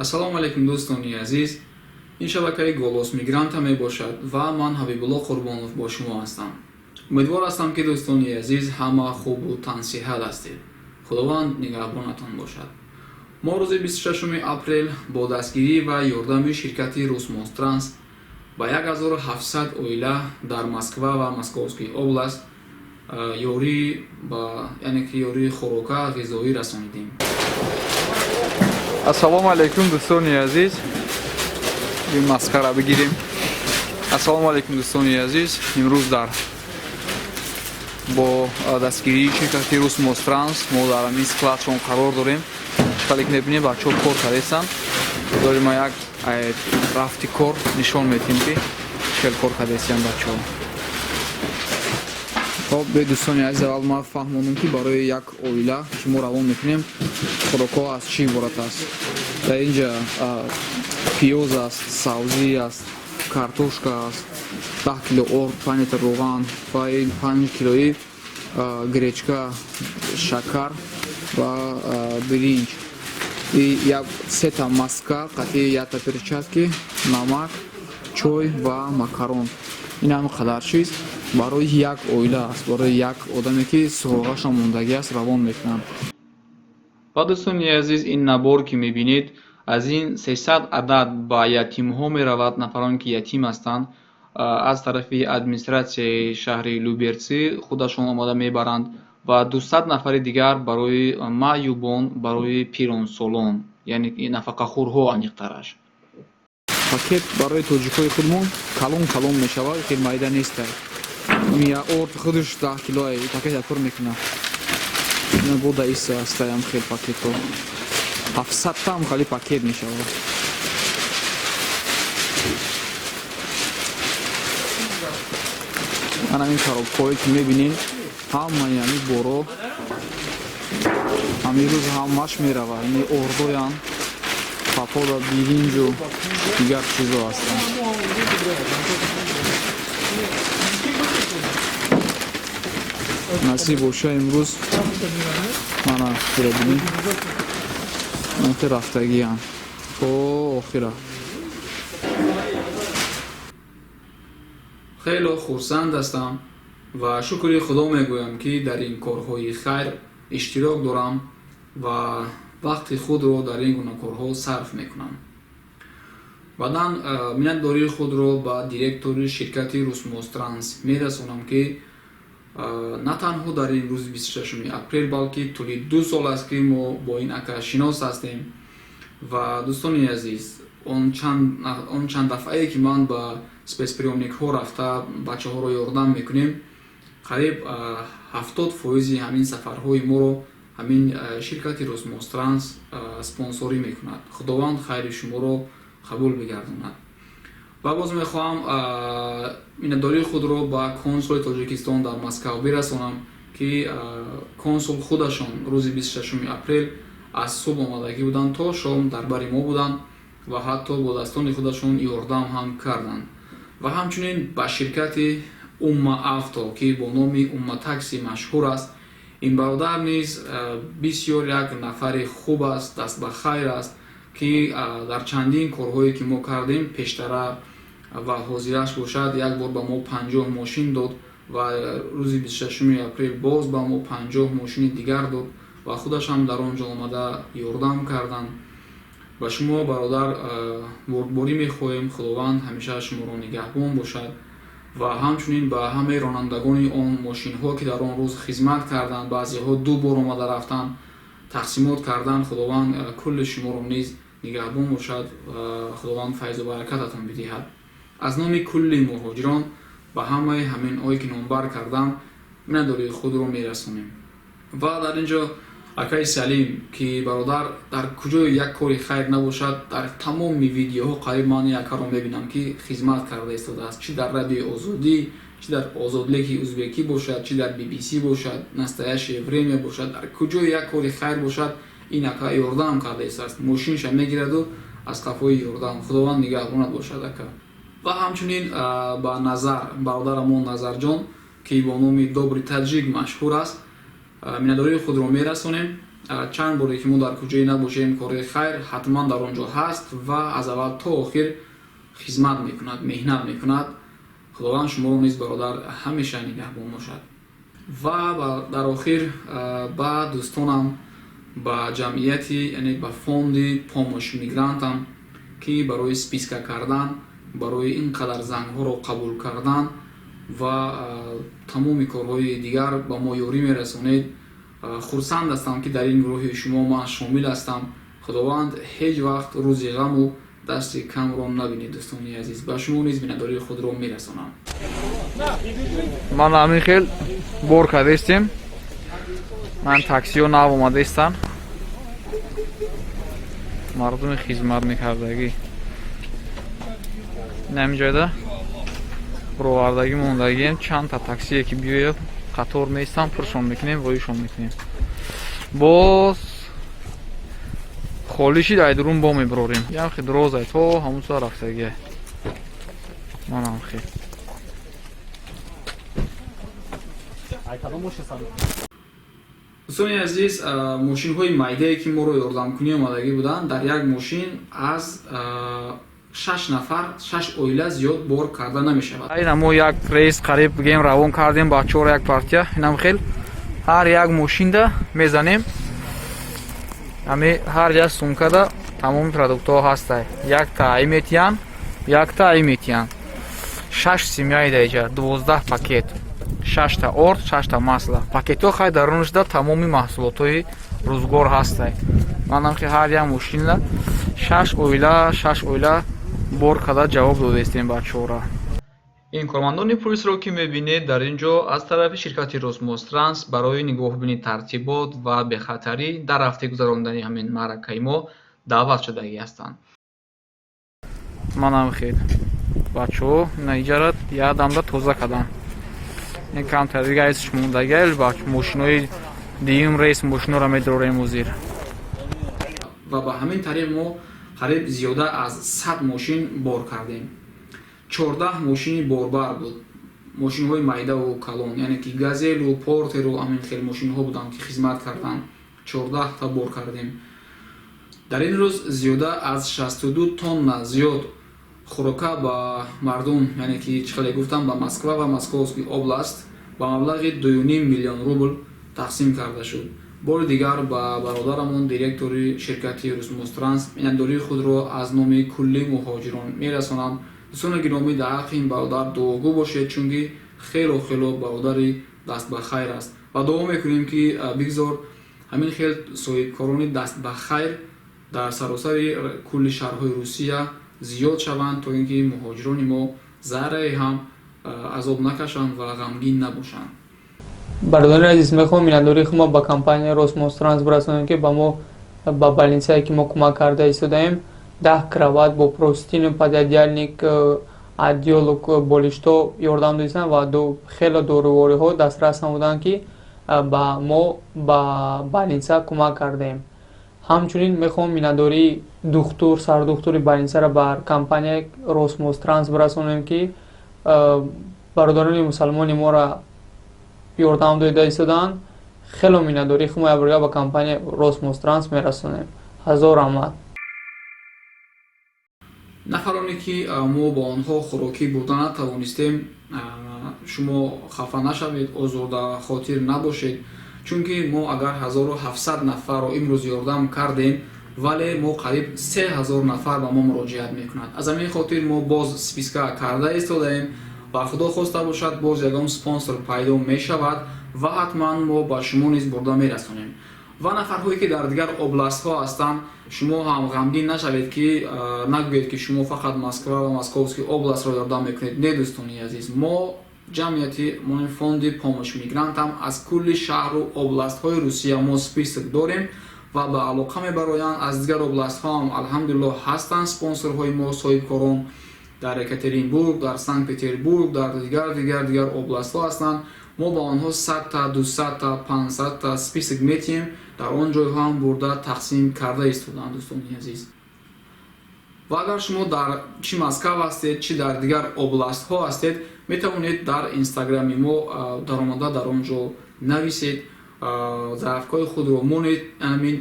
ассалому алайкум дӯстони азиз. ин шабакаи голос мигранта мебошад ва ман ҳабибулло қурбонов бо шумо ҳастам. умедвор ҳастам ки дӯстони азиз ҳама хубу тансиҳат ҳастед. худованд нигаҳбонатон бошад. мо рӯзи 26 апрел бо дастгирӣ ва ёрдами ширкати Русмостранс ба 1700 оила дар Москва ва Московский област ёрии хӯрока ғизоӣ расонидем. ассалому алайкум дӯстони азиз. ин маскара бигирем. ассалому алайкум дӯстони азиз. имрӯз дар бо дастгирии ширкати Русмостранс мо дар ин складшон қарор дорем. шкалик мебинем бачаҳо кор кардестанд. дорем як рафти кор нишон медиҳем ки чел кор кардестанд бачаҳо. хоб бе дӯстони азиз, аввал ма фаҳмонам ки барои як оила ки мо равон мекунем хӯрокҳо аз чӣ иборат аст. дар инҷа пиёз аст, сабзӣ аст, картошка аст, 10 кило орд, 5 литр роған ва 5 килои гречка, шакар ва биринҷ, сета маска, қатъи якта перчатки, намак, чой ва макарон. ин ҳам қадар чиз барои як оила аст, барои як одаме ки суғоғашон мондагӣ аст равон мекунанд. ва дӯстони азиз, ин набор ки мебинед аз ин 300 адад ба ятимҳо меравад, нафароне ки ятим ҳастанд. аз тарафи администратсияи шаҳри Люберцы худашон омода мебаранд ва 200 нафари дигар барои маъюбон, барои пиронсолон, яъне нафақахӯрҳо аниқтараш. пакет барои тоҷикҳои худмон калон мешавад, хеле майда нестад. я орд худаш 10 килои пакет якор мекунад. ина бода иса астаям хел пакетҳо 700 там хали пакет мешавад. ана ин коробкҳое ки мебинед ҳамаи ҳамин боро ҳамин рӯз ҳамаш меравад. ини ордоян папода биринҷу дигар чизо ҳастанд. насиб боша имрӯз мана бирабинӣ нахи рафтагиам то охира. хело хурсанд ҳастам ва шукри худо мегӯям ки дар ин корҳои хайр иштирок дорам ва вақти худро дар ин гуна корҳо сарф мекунам. баъдан миннатдории худро ба директори ширкати Русмостранс мерасонам ки на танҳо дар ин рӯзи 26 апрел, балки тӯли 2 сол аст ки мо бо ин ака шинос ҳастем. ва дӯстони азиз, он чанд дафъае ки ман ба спецприёмникҳо рафта бачаҳоро ёрдам мекунем, қариб 70% ҳамин сафарҳои моро ҳамин ширкати Русмостранс спонсорӣ мекунад. худованд хайри шуморо қабул бигардонад. ва боз мехоҳам миннатдории худро ба консули Тоҷикистон дар Москав бирасонам ки консул худашон рӯзи 26 апрел аз субҳ омадагӣ буданд то шом дар бари мо буданд ва ҳатто бодастони худашон ёрдам ҳам карданд. ва ҳамчунин ба ширкати Умма Авто ки бо номи Умма Такси машҳур аст, ин бародар низ бисёр як нафари хуб аст, даст ба хайр аст ки дар чандин корҳое ки мо кардем пештара ва ҳозираш бошад, як бор ба мо 50 мошин дод ва рӯзи 26 апрел боз ба мо 50 мошини дигар дод ва худаш ҳам дар он ҷо омада ёрдам карданд. ба шумо бародар борборӣ мехоҳем худованд ҳамеша шуморо нигаҳбон бошад ва ҳамчунин ба ҳамаи ронандагони он мошинҳо ки дар он рӯз хизмат карданд, баъзеҳо 2 бор омада рафтанд, тақсимот карданд, худованд кулли шуморо низ нигаҳбон бошад ва худованд файзу баракататон бидиҳад. аз номи кулли муҳоҷирон ба ҳамаи ҳаминҳое ки номбар кардам миннатдории худро мерасонем. ва дар ин ҷо акаи Салим ки бародар дар куҷои як кори хайр набошад, дар тамоми видеоҳо қариб ман якаро мебинам ки хизмат карда истодааст, чи дар радиои Озодӣ, чи дар Озодлеки узбекӣ бошад, чи дар BBC бошад, Настоящее время бошад, дар куҷои як кори хайр бошад, ин ака ёрдам карда истааст. мошинша мегираду аз қафои ёрдам. худованд нигаҳбонат бошад ака. ва ҳамчунин ба Назар, бародарамон Назарҷон ки бо номи Добри Таҷик машҳур аст, миннатдории худро мерасонем. чанд боре ки мо дар куҷое набошем кори хайр ҳатман дар он ҷо ҳаст ва аз аввал то охир хизмат мекунад, меҳнат мекунад. худованд шуморо низ бародар ҳамеша нигаҳбон бошад. ва дар охир ба дӯстонам, ба ҷамъияти яъне ба фонди помощ мигрантам ки барои списка кардан, барои ин қадар зангҳоро қабул кардан ва тамоми корҳои дигар ба мо ёрӣ мерасонед. хурсанд ҳастам ки дар ин гурӯҳи шумо ман шомил ҳастам. худованд ҳеҷ вақт рӯзи ғаму дасти камро набинед. дӯстони азиз, ба шумо низ миннатдории худро мерасонам. ман ҳамин хел бор кардастем. ман таксиҳо нав омадаистанд. мардуми хизмат мекардагӣ нами ҷойда ровардагӣ мондагием. чандта таксие ки биёяд қатор меистанд, пуршон мекунем, воишон мекунем. боз холӣ шид айдурун бо мебарорем. ямхи дурозай то ҳамун сар рафтагия. манам хел дӯстони азиз, мошинҳои майдае ки моро ёрдамкунӣ омадагӣ буданд, дар як мошин аз 6 нафар 6 оила зиёд бор карда намешавад. айна мо як рейс қариб бигем равон кардем бачаҳоро як партия. инам хел ҳар як мошинда мезанем. ҳами ҳар як сумкада тамоми продуктҳо ҳастай. якта иметиян, якта иметиян. 6 семяи даиҷа 12 пакет. 6 орд, 6 масла. Пакетҳо хай дарунашда тамоми маҳсулотҳои рӯзгор ҳастай. манам ки ҳар як мошинда 6 оила бор карда ҷавоб додаистем бачаҳора. ин кормандони полисро ки мебинед дар ин ҷо аз тарафи ширкати Росмостранс барои нигоҳубини тартибот ва бехатарӣ дар рафти гузарондани ҳамин маъракаи мо даъват шудагӣ ҳастанд. манам хел бачаҳо наиҷарат ядамда тоза карданд. ин камтар дига ҳисш мондагиа мошинои дигим рейс мошиноро медорем ҳозир. ва ба ҳамин тариқ мо қариб зиёда аз 100 мошин бор кардем. 14 мошини борбар буд. мошинҳои майдаву калон, яъне ки газелу портеру ҳамин хел мошинҳо буданд ки хизмат карданд. 14 та бор кардем. дар ин рӯз зиёда аз 62 тонна зиёд хӯрока ба мардум, яъне ки чӣ хеле гуфтам ба Москва ва Московский област ба маблағи 2.5 миллион рубл тақсим карда шуд. бори дигар ба бародарамон директори ширкати Росмостранс миннатдории худро аз номи кулли муҳоҷирон мерасонам. дӯстони гиромӣ дар ҳаққи ин бародар дуогӯ бошед, чунки хело бародари даст ба хайр аст ва дуо мекунем ки бигзор ҳамин хел соҳибкорони даст ба хайр дар саросари кулли шаҳрҳои Русия зиёд шаванд, то ин ки муҳоҷирони мо заррае ҳам азоб накашанд ва ғамгин набошанд. бародари азиз, мехоҳам миннатдории худро ба компанияи Росмостранс бирасонем ки ба мо ба больницае ки мо кӯмак карда истодаем 10 кроват бо простину, пододеяльник, одеёлу болишто ёрдам додистанд ва хеле дорувориҳо дастрас намуданд ки ба мо ба больница кӯмак кардаем. ҳамчунин мехоҳам миннатдории духтур, сардухтури больницаро ба компанияи Росмостранс бирасонем ки бародарони мусалмони моро ёрдам дода истоданд. хеле миннатдории худро ябарга ба компанияи Росмостранс мерасонем. ҳазор раҳмат. нафароне ки мо ба онҳо хӯрокӣ бурда натавонистем, шумо хафа нашавед, озурда хотир набошед, чунки мо агар 1700 нафарро имрӯз ёрдам кардем, вале мо қариб 3000 нафар ба мо муроҷиат мекунад. аз ҳамин хотир мо боз списка карда истодаем ва худо хоста бошад боз ягон спонсор пайдо мешавад ва ҳатман мо ба шумо низ бурда мерасонем. ва нафарҳое ки дар дигар областҳо ҳастанд, шумо ҳам ғамгин нашавед ки нагӯед ки шумо фақат Москва ва Московский областро ёрдам мекунед. не дӯстони азиз, мо ҷамъияти фонди помощ мигрантам аз кулли шаҳру областҳои Русия мо список дорем ва ба алоқа мебароянд. аз дигар областҳо ҳам алҳамдулиллоҳ ҳастанд спонсорҳои мо, соҳибкорон дар Екатеринбург, дар Санкт Петербург, дар дигар областҳо ҳастанд. мо ба онҳо 100-та, 200-та, 500-та список метиҳем, дар он ҷойҳо ҳам бурда тақсим карда истоданд. дӯстони азиз, ва агар шумо дар чи Москав ҳастед, чи дар дигар областҳо ҳастед, метавонед дар инстаграми мо даромада дар он ҷо нависед заъфкҳои худро монед ҳамин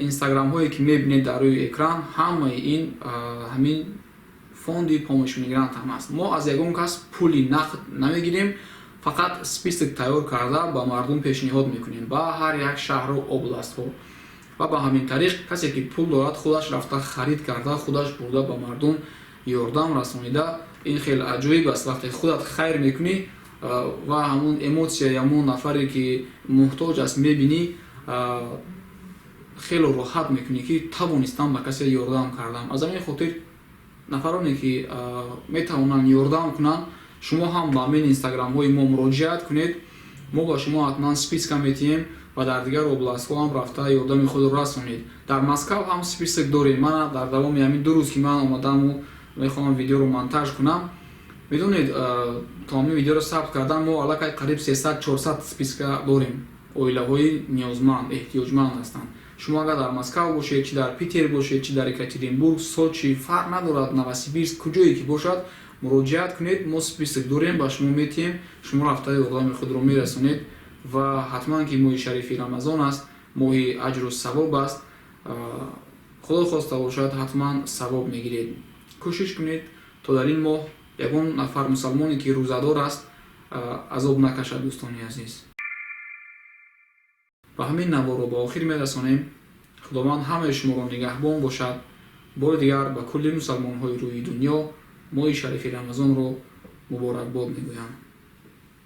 инстаграмҳое ки мебинед дар рӯи экран ҳамаи ин ҳамин фонди помощи мигрант ҳам аст. Мо аз ягон кас пули нақд намегирем, фақат список тайёр карда ба мардум пешниҳод мекунем ба ҳар як шаҳру областҳо ва ба ҳамин тариқ касе ки пул дорад худаш рафта харид карда худаш бурда ба мардум ёрдам расонида. ин хеле аҷоиб аст вақте худат хайр мекунӣ ва ҳамун эмотсияи ҳамун нафаре ки муҳтоҷ аст мебинӣ, хеле роҳат мекунӣ ки тавонистам ба касе ёрдам кардам. аз ҳамин хотир нафароне ки метавонанд ёрдам кунанд, шумо ҳам ба ҳамин инстаграмҳои мо муроҷиат кунед, мо ба шумо ҳатман списка метиҳем ва дар дигар областҳо ҳам рафта ёрдами худро расонед. дар Москав ҳам список дорем. ман дар давоми ҳамин 2 рӯз ки ман омадаму мехоҳам видеоро монтаж кунам, медонед то ҳамин видеоро сабт кардам, мо аллакай қариб 300-400 списка дорем. оилаҳои ниёзманд, эҳтиёҷманд ҳастанд. шумо агар дар Москав бошед, чи дар Питер бошед, чи дар Екатеринбург, Сочи, фарқ надорад, Новосибирск, куҷое ки бошад, муроҷиат кунед, мо список дорем, ба шумо метиҳем, шумо рафта ёрдами худро мерасонед ва ҳатман ки моҳи шарифи Рамазон аст, моҳи аҷру савоб аст, худо хоста бошад ҳатман савоб мегиред. кӯшиш кунед то дар ин моҳ ягон нафар мусалмоне ки рӯзадор аст азоб накашад. дӯстони азиз, ба ҳамин наворо ба охир мерасонем. худованд ҳамаи шуморо нигаҳбон бошад. бори дигар ба кулли мусалмонҳои рӯи дунё моҳи шарифи Рамазонро муборакбод мегӯям.